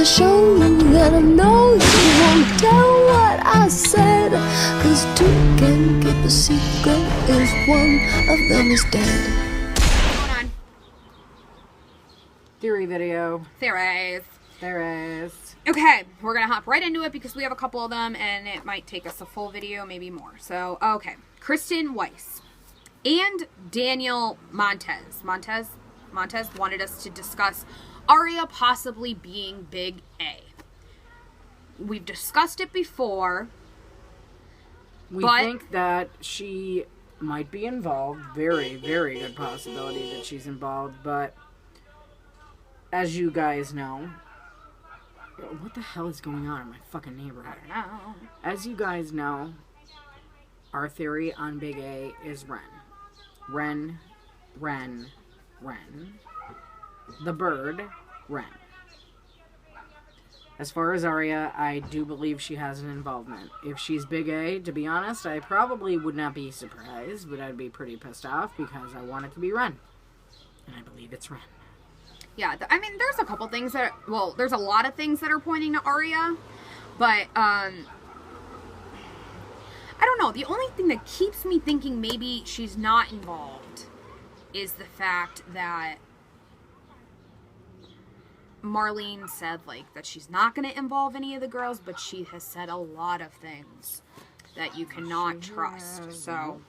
wanna show you that I know you won't tell what I said. Cause two can keep a secret if one of them is dead. What's going on? Theory video. Theories. There is. Okay, we're gonna hop right into it because we have a couple of them and it might take us a full video, maybe more. So, okay. Kristen Weiss and Daniel Montez wanted us to discuss Aria possibly being Big A. We've discussed it before. We think that she might be involved. Very, very good possibility that she's involved. But as you guys know, what the hell is going on in my fucking neighborhood? I don't know. As you guys know, our theory on Big A is Ren. The bird, Ren. As far as Aria, I do believe she has an involvement. If she's Big A, to be honest, I probably would not be surprised, but I'd be pretty pissed off because I want it to be Ren. And I believe it's Ren. Yeah, I mean, there's a couple things that, well, there's a lot of things that are pointing to Aria, but, I don't know. The only thing that keeps me thinking maybe she's not involved is the fact that Marlene said, like, that she's not going to involve any of the girls, but she has said a lot of things that you cannot trust. So,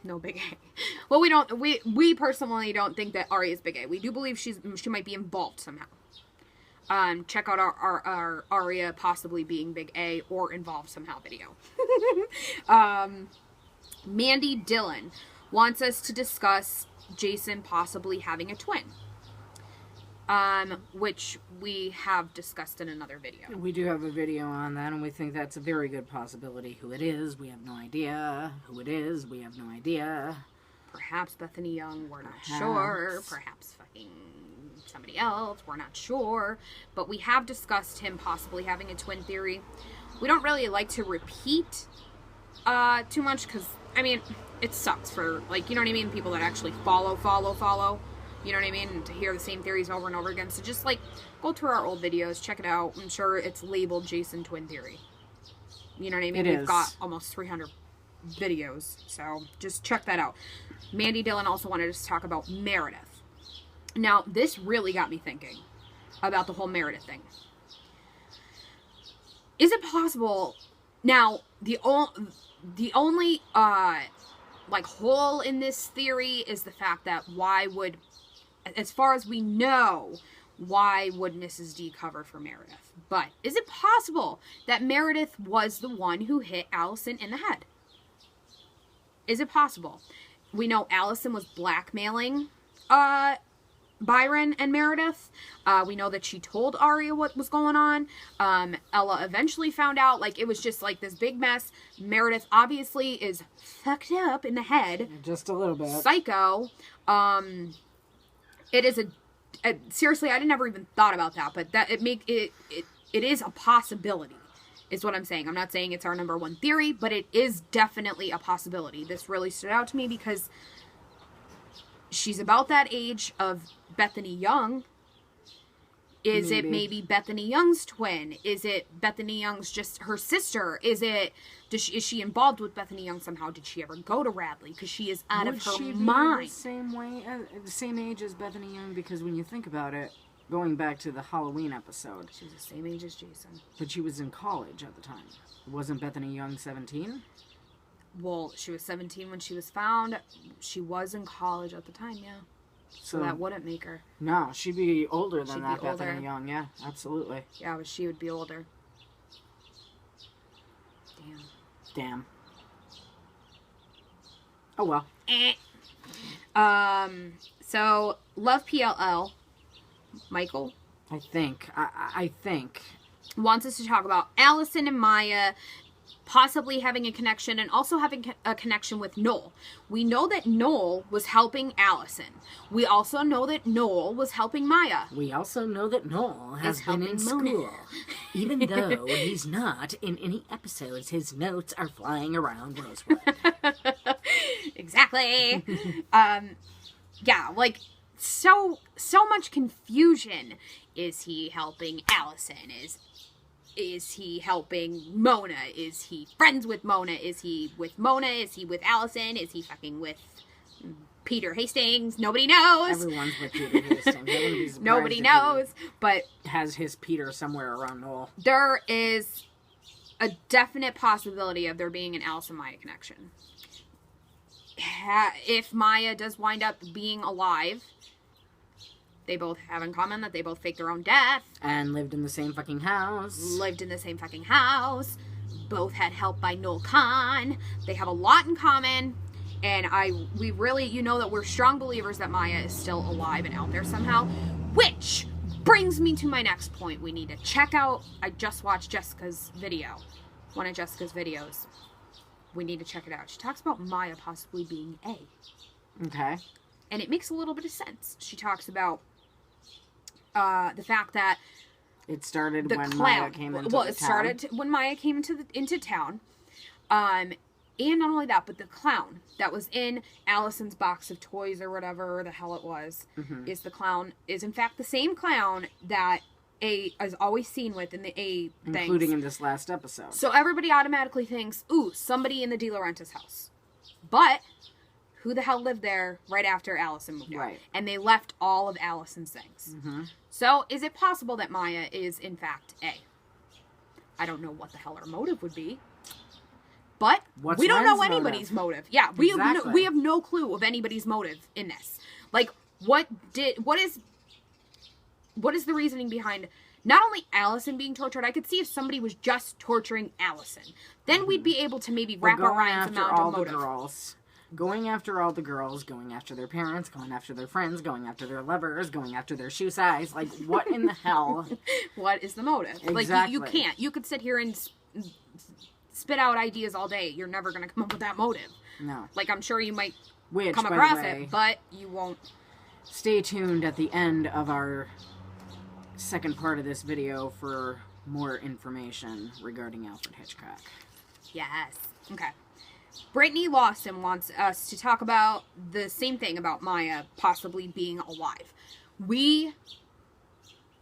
no Big A. Well, we personally don't think that Aria is Big A. We do believe she might be involved somehow. Check out our Aria possibly being Big A or involved somehow video. Mandy Dillon wants us to discuss Jason possibly having a twin. Which we have discussed in another video. We do have a video on that, and we think that's a very good possibility. Who it is, we have no idea. Who it is, we have no idea. Perhaps Bethany Young, we're not sure. Perhaps fucking somebody else, we're not sure. But we have discussed him possibly having a twin theory. We don't really like to repeat too much, because, I mean, it sucks for, like, you know what I mean? People that actually follow. You know what I mean? And to hear the same theories over and over again. So just, like, go through our old videos, check it out. I'm sure it's labeled Jason Twin Theory. You know what I mean? We've got almost 300 videos. So just check that out. Mandy Dillon also wanted us to talk about Meredith. Now, this really got me thinking about the whole Meredith thing. Is it possible... Now, the only, like, hole in this theory is the fact that why would... As far as we know, why would Mrs. D cover for Meredith? But is it possible that Meredith was the one who hit Alison in the head? Is it possible? We know Alison was blackmailing Byron and Meredith. We know that she told Aria what was going on. Ella eventually found out. Like, it was just like this big mess. Meredith obviously is fucked up in the head. Just a little bit. Psycho. It is seriously, I never even thought about that, but that it is a possibility, is what I'm saying. I'm not saying it's our number one theory, but it is definitely a possibility. This really stood out to me because she's about that age of Bethany Young. Is it maybe Bethany Young's twin? Is it Bethany Young's just her sister? Is she involved with Bethany Young somehow? Did she ever go to Radley? Because she is out of her mind. Would she be the same age as Bethany Young? Because when you think about it, going back to the Halloween episode, she was the same age as Jason. But she was in college at the time. Wasn't Bethany Young 17? Well, she was 17 when she was found. She was in college at the time, yeah. So that wouldn't make her. No, she'd be older than that Bethany Young. Yeah, absolutely. Yeah, but she would be older. Damn. Oh, well. So, Love PLL, Michael? I think. Wants us to talk about Alison and Maya possibly having a connection and also having a connection with Noel. We know that Noel was helping Alison. We also know that Noel was helping Maya. We also know that Noel has been in school. Even though he's not in any episodes, his notes are flying around Rosewood. Exactly. Yeah, like, so much confusion. Is he helping Alison? Is he helping Mona? Is he friends with Mona? Is he with Mona? Is he with Alison? Is he fucking with Peter Hastings? Nobody knows. Everyone's with Peter Hastings. Nobody knows, but has his Peter somewhere around Noel. There is a definite possibility of there being an Alison-Maya connection. If Maya does wind up being alive, they both have in common that they both faked their own death. And lived in the same fucking house. Both had help by Noel Khan. They have a lot in common. And we really, you know that we're strong believers that Maya is still alive and out there somehow. Which brings me to my next point. We need to check out, I just watched Jessica's video. One of Jessica's videos. We need to check it out. She talks about Maya possibly being A. Okay. And it makes a little bit of sense. She talks about the fact that it started when Maya came into town. It started when Maya came into town. And not only that, but the clown that was in Alison's box of toys or whatever the hell it was, is in fact the same clown that A is always seen with in the A things. Including in this last episode. So everybody automatically thinks, ooh, somebody in the De Laurentiis house. But who the hell lived there right after Alison moved out? Right. And they left all of Alison's things. Mm-hmm. So is it possible that Maya is in fact A? I don't know what the hell her motive would be. But we don't know anybody's motive. Yeah, we have no clue of anybody's motive in this. Like, what is the reasoning behind not only Alison being tortured? I could see if somebody was just torturing Alison. Then we'd be able to maybe wrap our minds around a motive. Going after all the girls, going after their parents, going after their friends, going after their lovers, going after their shoe size. Like, what in the hell? What is the motive? Exactly. Like, you can't. You could sit here and spit out ideas all day. You're never going to come up with that motive. No. Like, I'm sure you might come across it, but you won't. Stay tuned at the end of our second part of this video for more information regarding Alfred Hitchcock. Yes. Okay. Brittany Lawson wants us to talk about the same thing about Maya possibly being alive. We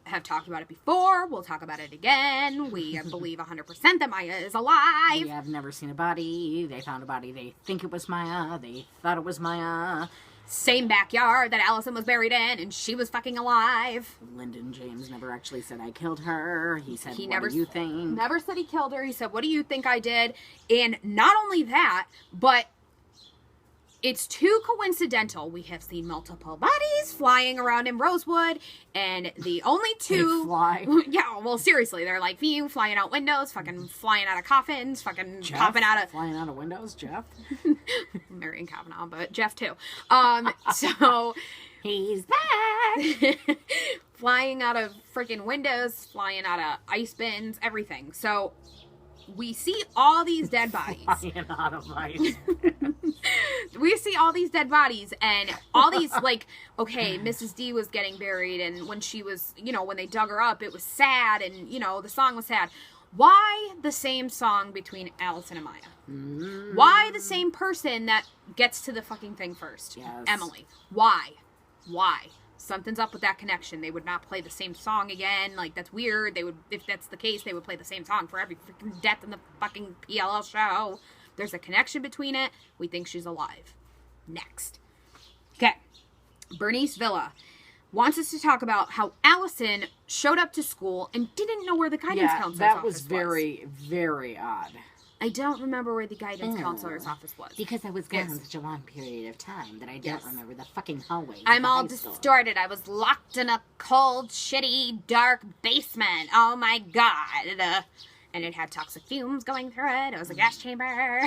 have talked about it before. We'll talk about it again. We believe 100% that Maya is alive. We have never seen a body. They found a body. They think it was Maya. They thought it was Maya. Same backyard that Alison was buried in, and she was fucking alive. Lyndon James never actually said, I killed her. He said, what do you think? Never said he killed her. He said, what do you think I did? And not only that, but it's too coincidental. We have seen multiple bodies flying around in Rosewood, and the only two... They fly? Yeah, well, seriously, they're like, flying out windows, fucking flying out of coffins, fucking Jeff? popping out of... Flying out of windows, Jeff? Marion Kavanaugh, but Jeff too. So... He's back! Flying out of freaking windows, flying out of ice bins, everything. So... we see all these dead bodies. Flying out of ice. We see all these dead bodies and all these, like, okay, Mrs. D was getting buried, and when she was, when they dug her up, it was sad, and, the song was sad. Why the same song between Alison and Maya? Mm. Why the same person that gets to the fucking thing first? Yes. Emily. Why? Something's up with that connection. They would not play the same song again. Like, that's weird. They would, if that's the case, they would play the same song for every freaking death in the fucking PLL show. There's a connection between it. We think she's alive. Next. Okay. Bernice Villa wants us to talk about how Alison showed up to school and didn't know where the guidance counselor's office was. That was very, very odd. I don't remember where the guidance counselor's office was. Because I was gone such a long period of time that I don't remember the fucking hallways. I'm all distorted. I was locked in a cold, shitty, dark basement. Oh my god. And it had toxic fumes going through it. It was a gas chamber.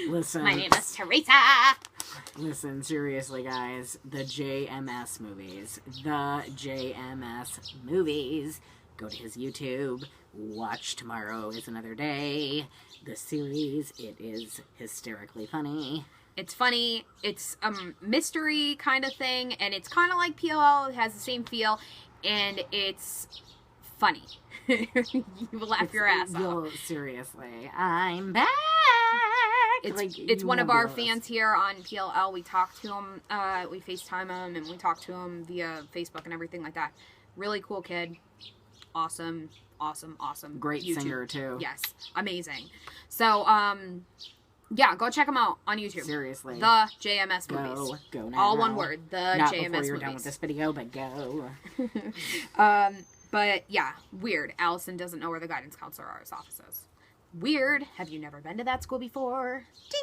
Listen. My name is Teresa. Listen, seriously, guys. The JMS movies. Go to his YouTube. watch Tomorrow Is Another Day. The series, it is hysterically funny. It's funny. It's a mystery kind of thing, and it's kind of like PLL. It has the same feel, and it's funny. You will laugh your ass off. Seriously, I'm back. It's one of our fans here on PLL. We talk to him, we FaceTime him, and we talk to him via Facebook and everything like that. Really cool kid. Awesome. Great YouTube. singer, too. Yes. Amazing. So, yeah, go check him out on YouTube. Seriously. The JMS movies. Go now. All one word. The Not JMS before you're movies. done with this video, but go. But yeah, weird. Allison doesn't know where the guidance counselor's office is. Weird. Have you never been to that school before? Ding!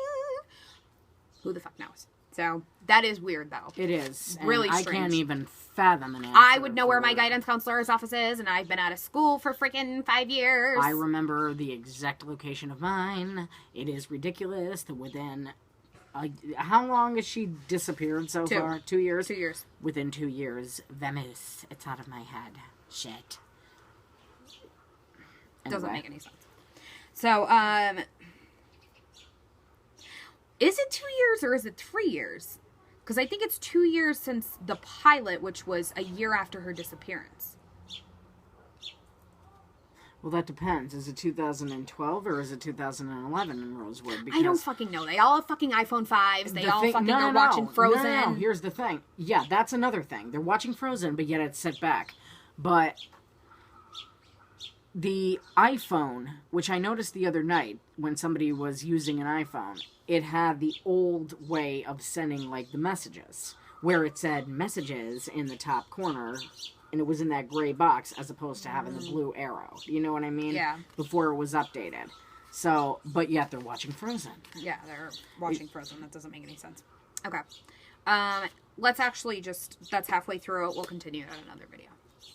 Who the fuck knows? So, that is weird, though. It is. Really I strange. can't even fathom an answer. I would know where my guidance counselor's office is, and I've been out of school for freaking 5 years. I remember the exact location of mine. It is ridiculous that within... how long has she disappeared so far? 2 years? 2 years. Within 2 years. Vamos. It's out of my head. Shit. Doesn't make any sense. So, is it 2 years or is it 3 years? Because I think it's 2 years since the pilot, which was a year after her disappearance. Well, that depends. Is it 2012 or is it 2011 in Rosewood? Because I don't fucking know. They all have fucking iPhone 5s. They all fucking are watching Frozen. No. Here's the thing. Yeah, that's another thing. They're watching Frozen, but yet it's set back. But the iPhone, which I noticed the other night when somebody was using an iPhone, it had the old way of sending, like, the messages, where it said messages in the top corner, and it was in that gray box, as opposed to having the blue arrow. You know what I mean? Yeah. Before it was updated. So, but yet they're watching Frozen. Yeah, they're watching Frozen. That doesn't make any sense. Okay. Let's actually that's halfway through it. We'll continue at another video.